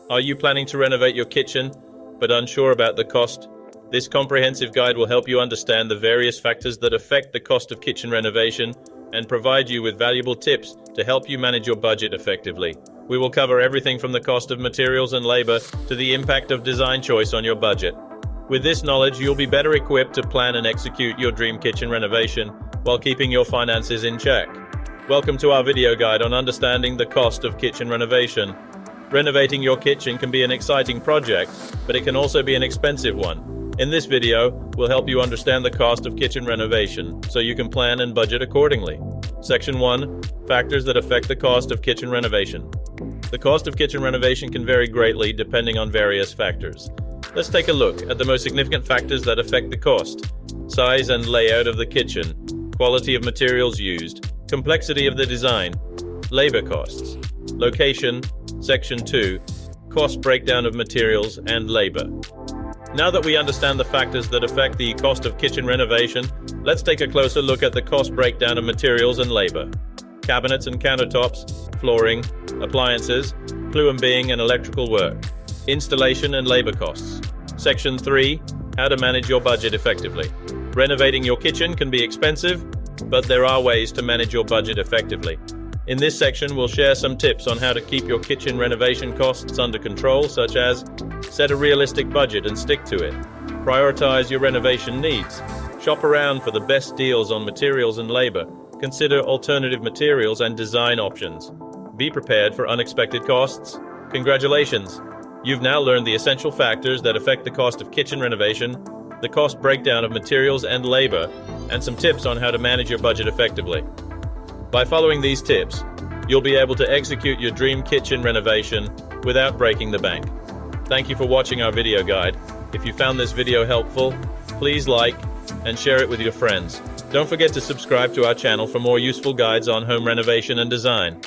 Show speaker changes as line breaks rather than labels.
Are you planning to renovate your kitchen, but unsure about the cost? This comprehensive guide will help you understand the various factors that affect the cost of kitchen renovation and provide you with valuable tips to help you manage your budget effectively. We will cover everything from the cost of materials and labor to the impact of design choice on your budget. With this knowledge, you'll be better equipped to plan and execute your dream kitchen renovation while keeping your finances in check. Welcome to our video guide on understanding the cost of kitchen renovation. Renovating your kitchen can be an exciting project, but it can also be an expensive one. In this video, we'll help you understand the cost of kitchen renovation so you can plan and budget accordingly. Section 1. Factors that affect the cost of kitchen renovation. The cost of kitchen renovation can vary greatly depending on various factors. Let's take a look at the most significant factors that affect the cost. Size and layout of the kitchen, quality of materials used, complexity of the design, labor costs. Location. Section 2. Cost breakdown of materials and labor. Now that we understand the factors that affect the cost of kitchen renovation, let's take a closer look at the cost breakdown of materials and labor. Cabinets and countertops, flooring, appliances, plumbing and electrical work. Installation and labor costs. Section 3. How to manage your budget effectively. Renovating your kitchen can be expensive, but there are ways to manage your budget effectively. In this section, we'll share some tips on how to keep your kitchen renovation costs under control, such as set a realistic budget and stick to it. Prioritize your renovation needs. Shop around for the best deals on materials and labor. Consider alternative materials and design options. Be prepared for unexpected costs. Congratulations! You've now learned the essential factors that affect the cost of kitchen renovation, the cost breakdown of materials and labor, and some tips on how to manage your budget effectively. By following these tips, you'll be able to execute your dream kitchen renovation without breaking the bank. Thank you for watching our video guide. If you found this video helpful, please like and share it with your friends. Don't forget to subscribe to our channel for more useful guides on home renovation and design.